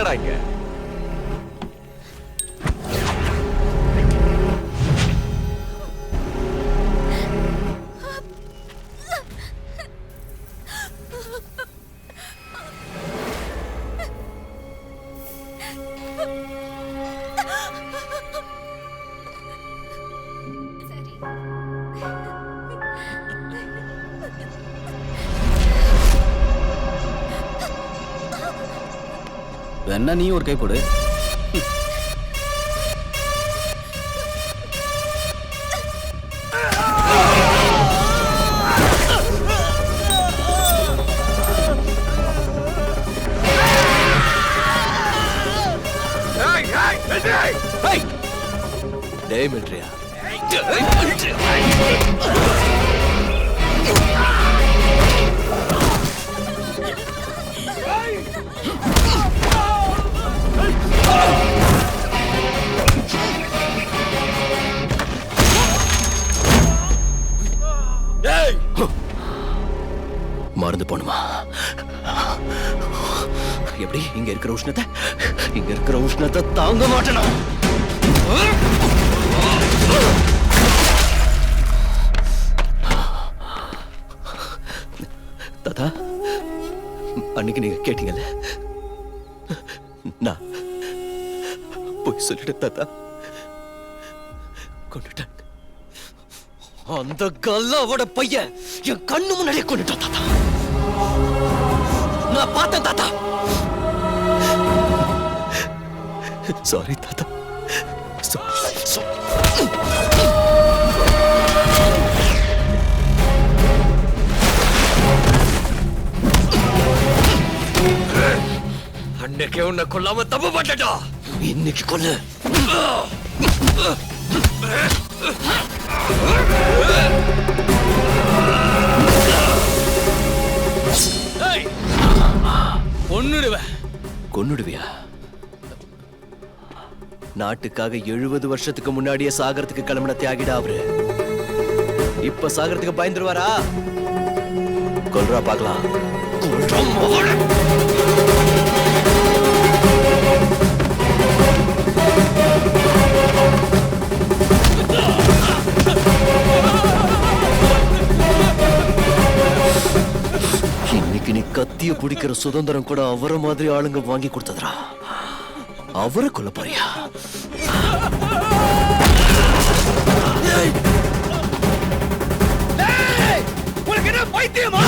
என்னடா இங்க? வேணா நீ ஒரு கை போடு. டேய் மில்ட்ரியா, மறந்து போணுமா? எப்படி இங்க இருக்கிற உஷ்ணத்தை தாங்க மாட்டேனா? தாத்தா, அன்னைக்கு நீங்க கேட்டீங்கல்ல, நான் போய் சொல்லிட்டேன் தாத்தா. கொண்டுட்டேன். அந்த கல்லாவோட பையன் என் கண்ணு முன்னாடியே கொண்டுட்டான் தாத்தா. நான் பார்த்தேன் தாத்தா. சாரி தாத்தா. அன்னைக்கு உன்னை கொல்லாம தப்பு பண்ணடா. இன்னைக்கு கொல்லு. கொன்னுடுவியா? நாட்டுக்காக 70 வருஷத்துக்கு முன்னாடியே சாகரத்துக்கு கிளம்பின தியாகிடா அவரு. இப்ப சாகரத்துக்கு பயந்துருவாரா? கொல்றா பாக்கலாம். இன்னைக்கு நீ கத்திய பிடிக்கிற சுதந்திரம் கூட அவரை மாதிரி ஆளுங்க வாங்கி கொடுத்ததுரா. அவரை கொல்ல போறியா? உனக்கு என்ன பைத்தியமா?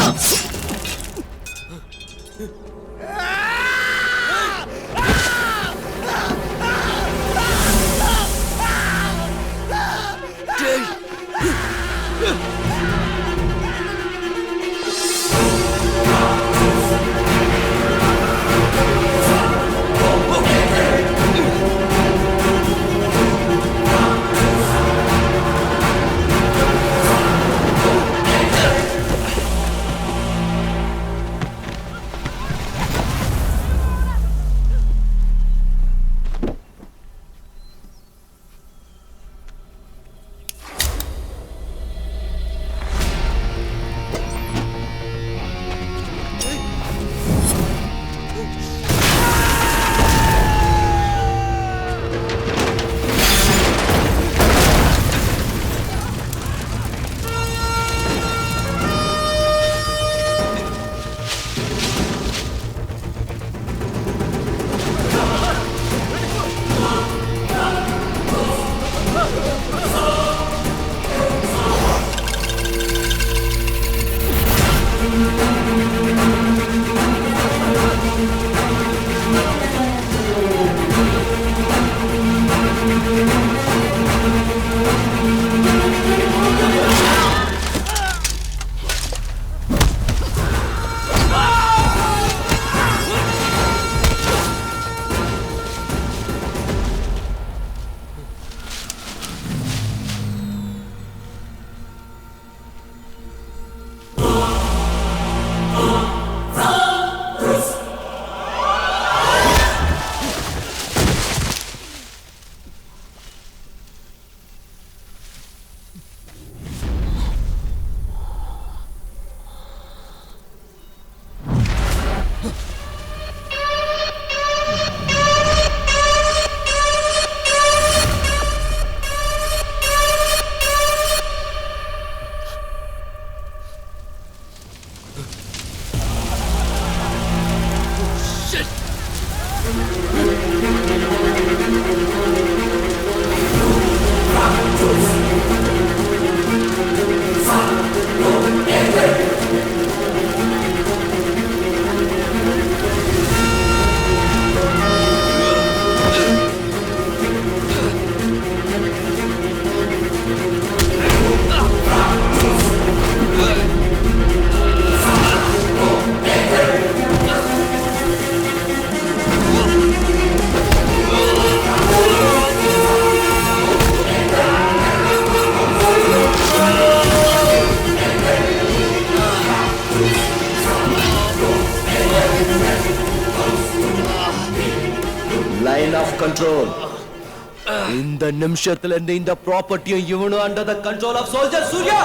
இந்த நிமிஷத்துல இருந்து இந்த ப்ராப்பர்ட்டியும் இவனும் under the control of soldier Surya.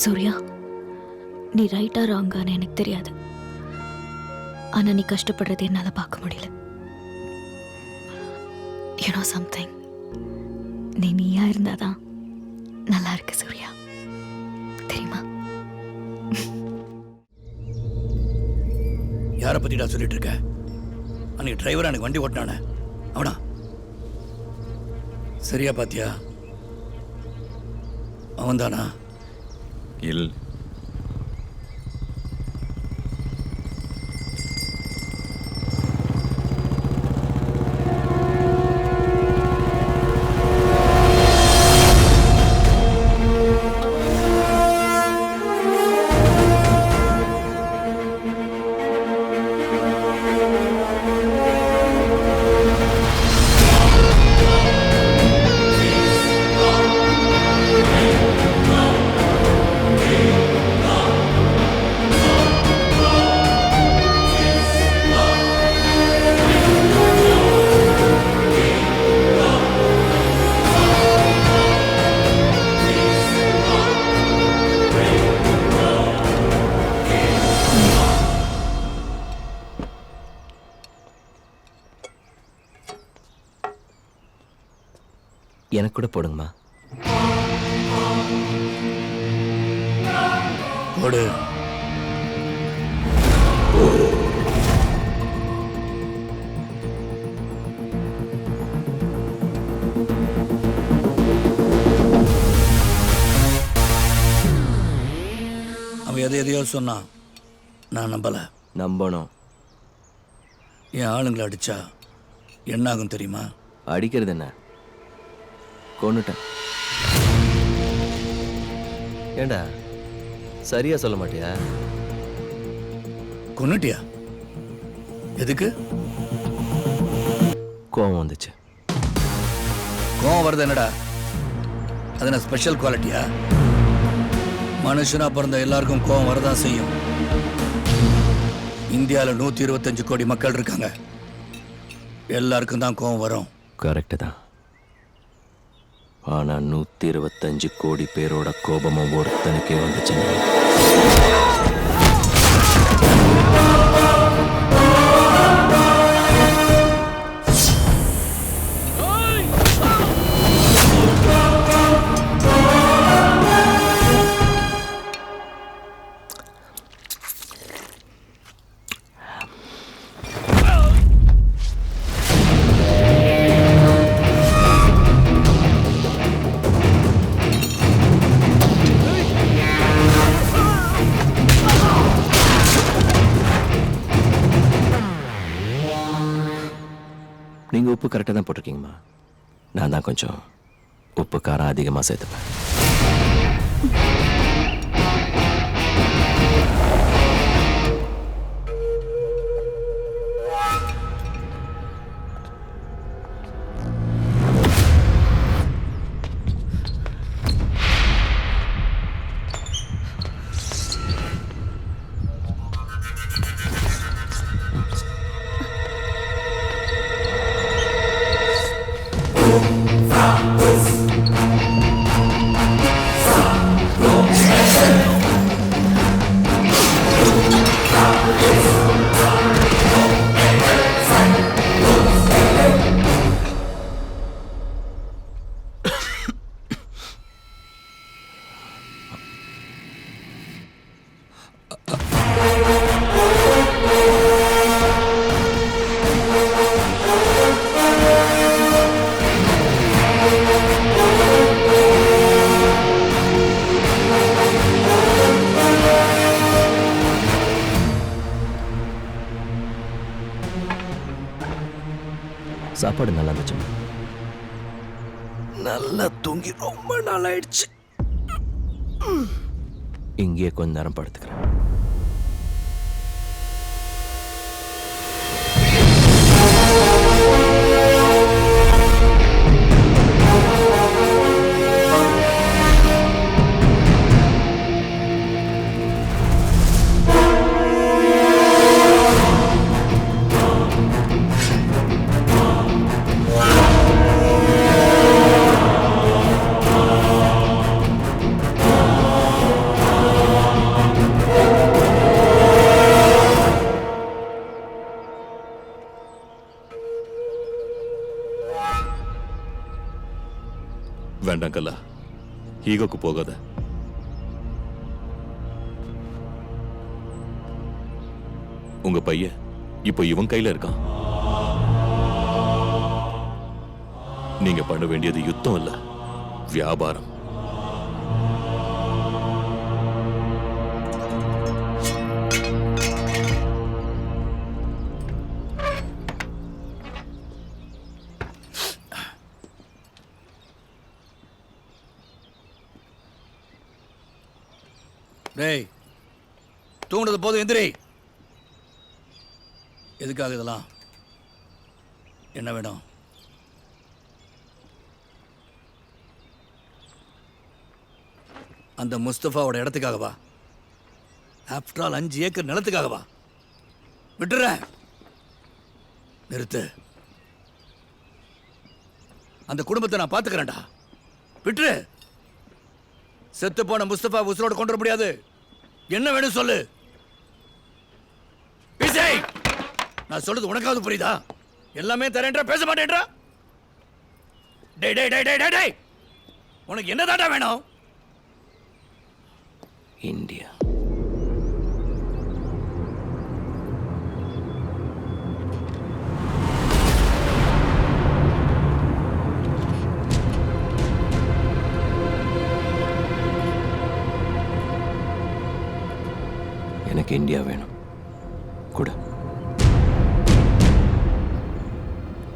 Surya, நீ ரைட்டா ராங்கான்னு எனக்கு தெரியாது. ஆனா நீ கஷ்டப்படுறது என்னால பார்க்க முடியல. யூ நோ சம்திங், நீ நீயா இருந்தாதான் நல்லா இருக்கு சூர்யா, தெரியுமா? யாரை பத்திடா சொல்லிட்டு இருக்க? அன்னைக்கு டிரைவர் எனக்கு வண்டி ஓட்டினானே அவனா? சரியா பாத்தியா? அவன்தானா? இல்ல. எனக்கு கூட போடுங்கம்மா. போடு. அவன் எதையோ சொன்னான், நான் நம்பல. நம்பணும். என் ஆளுங்களை அடிச்சா என்ன ஆகும் தெரியுமா? அடிக்கிறது என்ன, கொன்னுட்டேன். ஏண்டா சரியா சொல்ல மாட்டியா? கொன்னுட்டியா? எதுக்கு? கோவம் வந்துச்சு. கோவம் வருது என்னடா? அது என்ன ஸ்பெஷல் குவாலிட்டியா? மனுஷனா பிறந்த எல்லாருக்கும் கோவம் வரதான் செய்யும். இந்தியாவில் 125 கோடி மக்கள் இருக்காங்க, எல்லாருக்கும் தான் கோவம் வரும். கரெக்டு தான். ஆனா 125 கோடி பேரோட கோபமும் ஒருத்தனுக்கே வந்துச்சு. நீங்கள் உப்பு கரெக்டாக தான் போட்டிருக்கீங்கம்மா. நான் தான் கொஞ்சம் உப்பு காரம் அதிகமாக சேர்த்துப்பேன். சாப்பாடு நல்லா இருந்துச்சு. நல்லா தூங்கி ரொம்ப நாள் ஆயிடுச்சு. இங்கேயே கொஞ்ச நேரம் படுத்துக்கிறேன். வேண்டாம் கல்லா, ஈகோக்கு போகாத. உங்க பையன் இப்போ இவன் கையில இருக்கான். நீங்க பண்ண வேண்டியது யுத்தம் இல்ல, வியாபாரம். டேய், தூங்குனது போதும், எந்திரி. எதுக்காக இதெல்லாம்? என்ன வேணும்? அந்த முஸ்தபாவோட இடத்துக்காகவா? ஆஃப்டர் ஆல் 5 ஏக்கர் நிலத்துக்காகவா? விட்டுறேன். நிறுத்து. அந்த குடும்பத்தை நான் பார்த்துக்கிறேன்டா. விட்டுரு. செத்து போன முஸ்தபா உசுரோட கொண்டு வர முடியாது. என்ன வேணும் சொல்லு. விஜய், நான் சொல்றது உனக்காவது புரியுதா? எல்லாமே தரேன்றா, பேச மாட்டேன்றா. டேய் டேய் டேய் டேய் டேய், உனக்கு என்ன தாண்டா வேணும்? இந்தியா. எனக்கு இந்தியா வேணும். கூட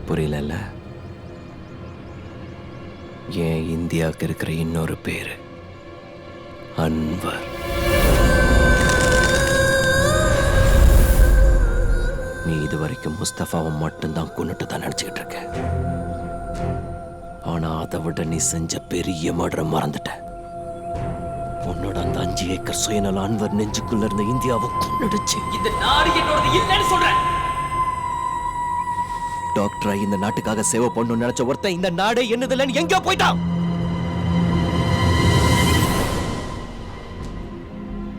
புரியல. ஏன் இந்தியாவுக்கு இருக்கிற இன்னொரு பேரு அன்வர். நீ இதுவரைக்கும் முஸ்தபாவை மட்டும்தான் கொன்னுட்டு தான் நினைச்சுக்கிட்டு இருக்க. ஆனா அதை விட நீ செஞ்ச பெரிய மர்டரை மறந்துட்ட. உன்னோட அந்த 5 ஏக்கர் சுயநல அன்வர் நெஞ்சுக்குள்ள இருந்த இந்தியாவை கொன்னுடுச்சு. இந்த நாடு என்னோடது இல்லைன்னு சொல்றேன். டாக்டரா இந்த நாட்டுக்காக சேவை பண்ணணும்னு நினைச்ச ஒருத்தன் இந்த நாடே என்னதில்லைன்னு எங்கேயோ போயிட்டான்.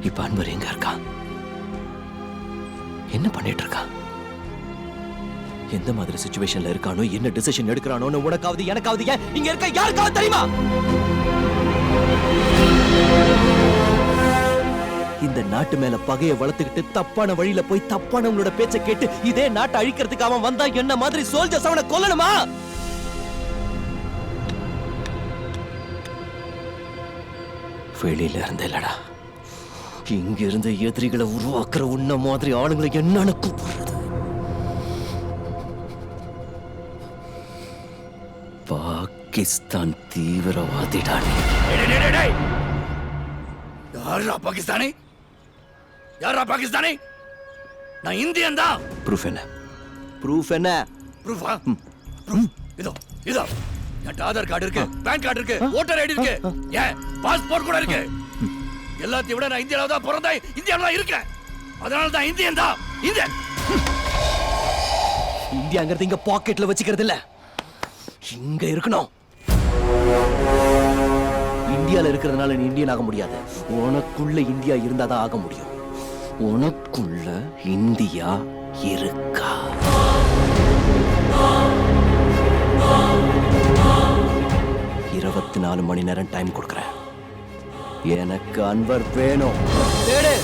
இப்ப அன்வர் எங்க இருக்கான்? என்ன பண்ணிட்டு இருக்கான்? எந்த மாதிரி சிச்சுவேஷன்ல இருக்கானோ, என்ன டிசிஷன் எடுக்கிறானோ உனக்காவது எனக்காவது ஏன் இங்க இருக்க யாருக்காவது தெரியுமா? இந்த நாட்டு மேல பகைய வளர்த்துக்கிட்டு தப்பான வழியில போய் தப்பானவங்களோட பேச்ச கேட்டு இதே நாட்டை அழிக்கிறதுக்கு அவன் வந்தா என்ன மாதிரி சோல்ஜர்ஸ் அவனை கொல்லணுமா? வெளியில இருந்து இல்லடா, இங்க இருந்து எதிரிகளை உருவாக்குற உன்ன மாதிரி ஆளுங்களை என்னன்னு கூப்பிடுறது. பாகிஸ்தான் தீவிரவாதிடானே. யாரா பாகிஸ்தானி? யாரா பாகிஸ்தானி? நான் இந்தியன் தான். ப்ரூஃப் என்ன? ப்ரூஃப் என்ன? ப்ரூஃபா? இதோ இதோ என் ஆதார் கார்டு இருக்கு, பேன் கார்டு இருக்கு, ஓட்டர் ஐடி இருக்கு, ஏன் பாஸ்போர்ட் கூட இருக்கு. எல்லாத்தையும் விட நான் இந்தியாவில தான் பிறந்தேன், இந்தியாவில தான் இருக்கேன். அதனால தான் இந்தியன் தான். இந்தியன். இந்தியாங்கிறது இங்க பாக்கெட்ல வச்சுக்கிறது இல்ல, இங்க இருக்கணும். இந்தியால இருக்கிறதுனால நீ இந்தியன் ஆக முடியாது. உனக்குள்ள இந்தியா இருந்தாதான் ஆக முடியும். உனக்குள்ள இந்தியா இருக்கா? இருபத்தி 4 மணி நேரம் டைம் கொடுக்கறேன். எனக்கு அன்வர் வேணும். தேடு.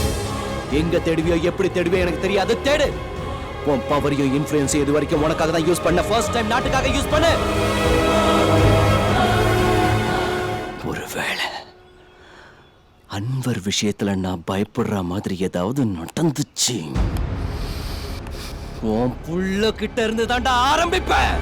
எங்க தேடுவியோ எப்படி தேடுவியோ எனக்கு தெரியாது. தேடு. உன் பவரையும் இன்ஃப்ளூயன்ஸ் இது வரைக்கும் உனக்காக தான் யூஸ் பண்ண. ஃபர்ஸ்ட் டைம் நாட்டுக்காக யூஸ் பண்ணு. ஒருவேளை அன்வர் விஷயத்துல நான் பயப்படுற மாதிரி ஏதாவது நடந்துச்சு, உன் புள்ள கிட்ட இருந்து தாண்டா ஆரம்பிப்பேன்.